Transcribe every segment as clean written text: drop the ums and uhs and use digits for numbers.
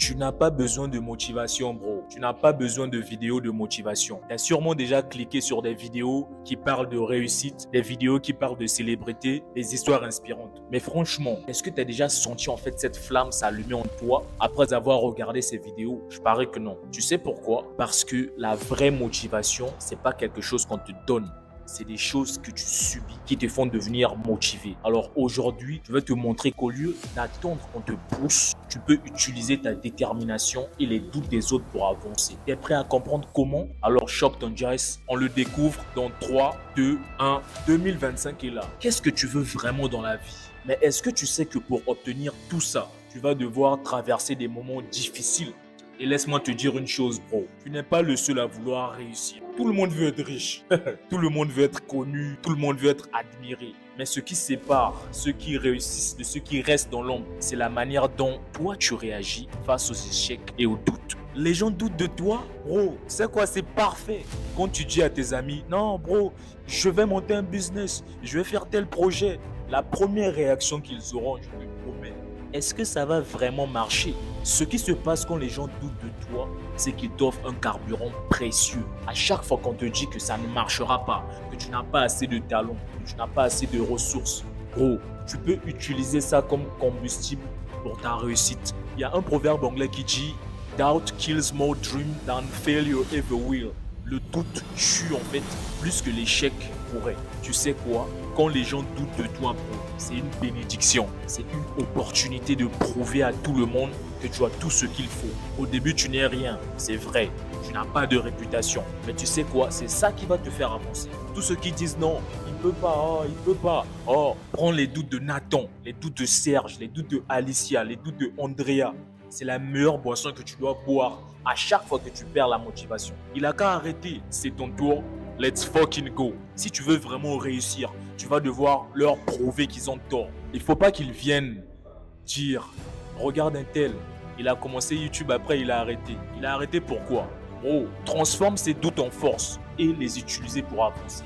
Tu n'as pas besoin de motivation, bro. Tu n'as pas besoin de vidéos de motivation. Tu as sûrement déjà cliqué sur des vidéos qui parlent de réussite, des vidéos qui parlent de célébrité, des histoires inspirantes. Mais franchement, est-ce que tu as déjà senti en fait cette flamme s'allumer en toi après avoir regardé ces vidéos? Je parie que non. Tu sais pourquoi? Parce que la vraie motivation, c'est pas quelque chose qu'on te donne. C'est des choses que tu subis qui te font devenir motivé. Alors aujourd'hui, je vais te montrer qu'au lieu d'attendre qu'on te pousse, tu peux utiliser ta détermination et les doutes des autres pour avancer. Tu es prêt à comprendre comment? Alors chope ton jazz, on le découvre dans 3, 2, 1. 2025 est là. Qu'est-ce que tu veux vraiment dans la vie? Mais est-ce que tu sais que pour obtenir tout ça, tu vas devoir traverser des moments difficiles? Et laisse-moi te dire une chose, bro. Tu n'es pas le seul à vouloir réussir. Tout le monde veut être riche. Tout le monde veut être connu. Tout le monde veut être admiré. Mais ce qui sépare ceux qui réussissent de ceux qui restent dans l'ombre, c'est la manière dont toi tu réagis face aux échecs et aux doutes. Les gens doutent de toi, bro. C'est quoi? C'est parfait. Quand tu dis à tes amis, non, bro, je vais monter un business, je vais faire tel projet. La première réaction qu'ils auront, je te promets, est-ce que ça va vraiment marcher? Ce qui se passe quand les gens doutent de toi, c'est qu'ils t'offrent un carburant précieux. À chaque fois qu'on te dit que ça ne marchera pas, que tu n'as pas assez de talent, que tu n'as pas assez de ressources, gros, tu peux utiliser ça comme combustible pour ta réussite. Il y a un proverbe anglais qui dit « Doubt kills more dream than failure ever will ». Le doute tue en fait plus que l'échec pourrait. Tu sais quoi? Quand les gens doutent de toi, c'est une bénédiction. C'est une opportunité de prouver à tout le monde que tu as tout ce qu'il faut. Au début, tu n'es rien, c'est vrai. Tu n'as pas de réputation. Mais tu sais quoi? C'est ça qui va te faire avancer. Tous ceux qui disent non, il peut pas, oh, il peut pas. Oh, prends les doutes de Nathan, les doutes de Serge, les doutes de Alicia, les doutes de Andrea. C'est la meilleure boisson que tu dois boire à chaque fois que tu perds la motivation. Il a qu'à arrêter. C'est ton tour. Let's fucking go. Si tu veux vraiment réussir, tu vas devoir leur prouver qu'ils ont tort. Il ne faut pas qu'ils viennent dire « Regarde un tel, il a commencé YouTube, après il a arrêté. » Il a arrêté pourquoi? Oh, transforme ces doutes en force et les utiliser pour avancer.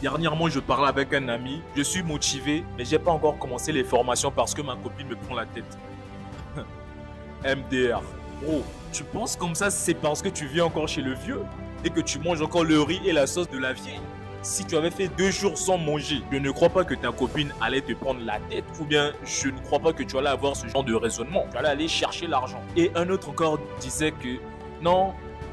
Dernièrement, je parlais avec un ami. Je suis motivé, mais je n'ai pas encore commencé les formations parce que ma copine me prend la tête. MDR. Bro, tu penses comme ça, c'est parce que tu vis encore chez le vieux et que tu manges encore le riz et la sauce de la vieille? Si tu avais fait 2 jours sans manger, je ne crois pas que ta copine allait te prendre la tête, ou bien je ne crois pas que tu allais avoir ce genre de raisonnement. Tu allais aller chercher l'argent. Et un autre encore disait que non,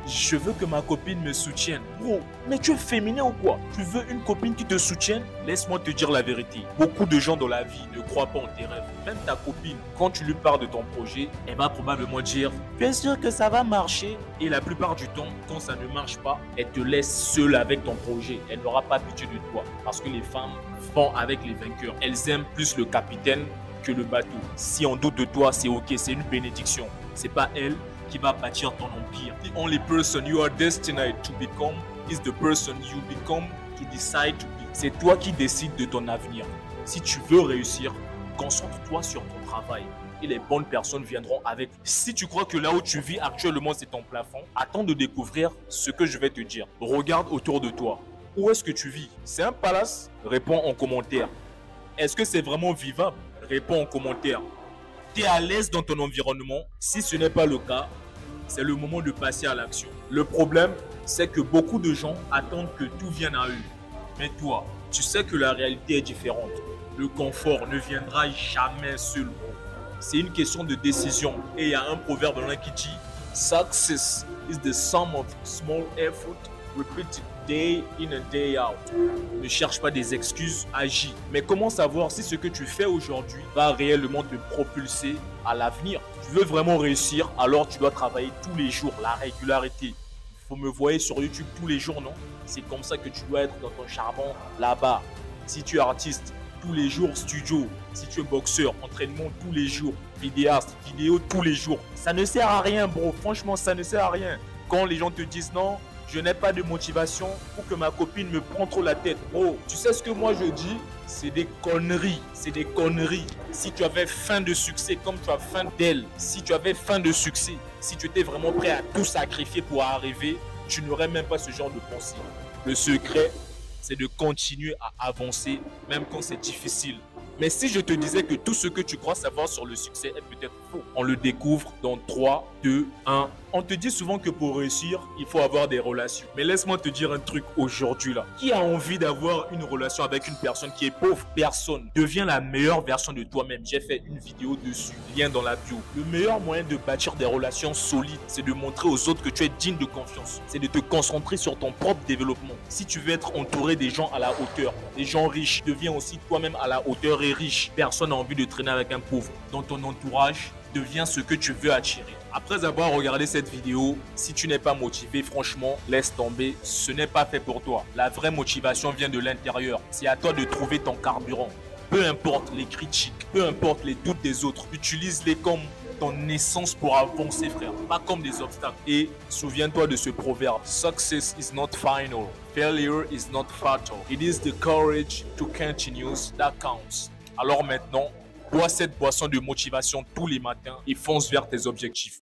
je veux que ma copine me soutienne. Bro, mais tu es féminin ou quoi? Tu veux une copine qui te soutienne? Laisse-moi te dire la vérité. Beaucoup de gens dans la vie ne croient pas en tes rêves. Même ta copine, quand tu lui parles de ton projet, elle va probablement dire « Tu es sûr que ça va marcher ?» Et la plupart du temps, quand ça ne marche pas, elle te laisse seule avec ton projet. Elle n'aura pas pitié de toi. Parce que les femmes vont avec les vainqueurs. Elles aiment plus le capitaine que le bateau. Si on doute de toi, c'est ok, c'est une bénédiction. C'est pas elle qui va bâtir ton empire. The only person you are destined to become is the person you become to decide to be. C'est toi qui décides de ton avenir. Si tu veux réussir, concentre-toi sur ton travail et les bonnes personnes viendront avec. Si tu crois que là où tu vis actuellement c'est ton plafond, attends de découvrir ce que je vais te dire. Regarde autour de toi. Où est-ce que tu vis? C'est un palace? Réponds en commentaire. Est-ce que c'est vraiment vivable? Réponds en commentaire. Tu es à l'aise dans ton environnement? Si ce n'est pas le cas, c'est le moment de passer à l'action. Le problème, c'est que beaucoup de gens attendent que tout vienne à eux. Mais toi, tu sais que la réalité est différente. Le confort ne viendra jamais seul. C'est une question de décision. Et il y a un proverbe là qui dit « Success is the sum of small effort repeated day in and day out. » Ne cherche pas des excuses, agis. Mais comment savoir si ce que tu fais aujourd'hui va réellement te propulser à l'avenir? Tu veux vraiment réussir, alors tu dois travailler tous les jours, la régularité. Vous me voyez sur YouTube tous les jours, non? C'est comme ça que tu dois être dans ton charbon là-bas. Si tu es artiste, tous les jours studio. Si tu es boxeur, entraînement tous les jours. Vidéaste, vidéo tous les jours. Ça ne sert à rien, bro. Franchement, ça ne sert à rien. Quand les gens te disent non, je n'ai pas de motivation pour que ma copine me prenne trop la tête. Bro, tu sais ce que moi je dis? C'est des conneries. C'est des conneries. Si tu avais faim de succès comme tu as faim d'elle, si tu avais faim de succès, si tu étais vraiment prêt à tout sacrifier pour arriver, tu n'aurais même pas ce genre de pensée. Le secret, c'est de continuer à avancer, même quand c'est difficile. Mais si je te disais que tout ce que tu crois savoir sur le succès est peut-être faux, On le découvre dans 3, 2, 1. On te dit souvent que pour réussir, il faut avoir des relations. Mais laisse-moi te dire un truc aujourd'hui là. Qui a envie d'avoir une relation avec une personne qui est pauvre? Personne. Deviens la meilleure version de toi-même. J'ai fait une vidéo dessus. Lien dans la bio. Le meilleur moyen de bâtir des relations solides, c'est de montrer aux autres que tu es digne de confiance. C'est de te concentrer sur ton propre développement. Si tu veux être entouré des gens à la hauteur, des gens riches, deviens aussi toi-même à la hauteur et riche. Personne n'a envie de traîner avec un pauvre. Dans ton entourage, deviens ce que tu veux attirer. Après avoir regardé cette vidéo, si tu n'es pas motivé, franchement, laisse tomber, ce n'est pas fait pour toi. La vraie motivation vient de l'intérieur. C'est à toi de trouver ton carburant. Peu importe les critiques, peu importe les doutes des autres, utilise-les comme ton essence pour avancer, frère, pas comme des obstacles. Et souviens-toi de ce proverbe: Success is not final, failure is not fatal. It is the courage to continue that counts. Alors maintenant, bois cette boisson de motivation tous les matins et fonce vers tes objectifs.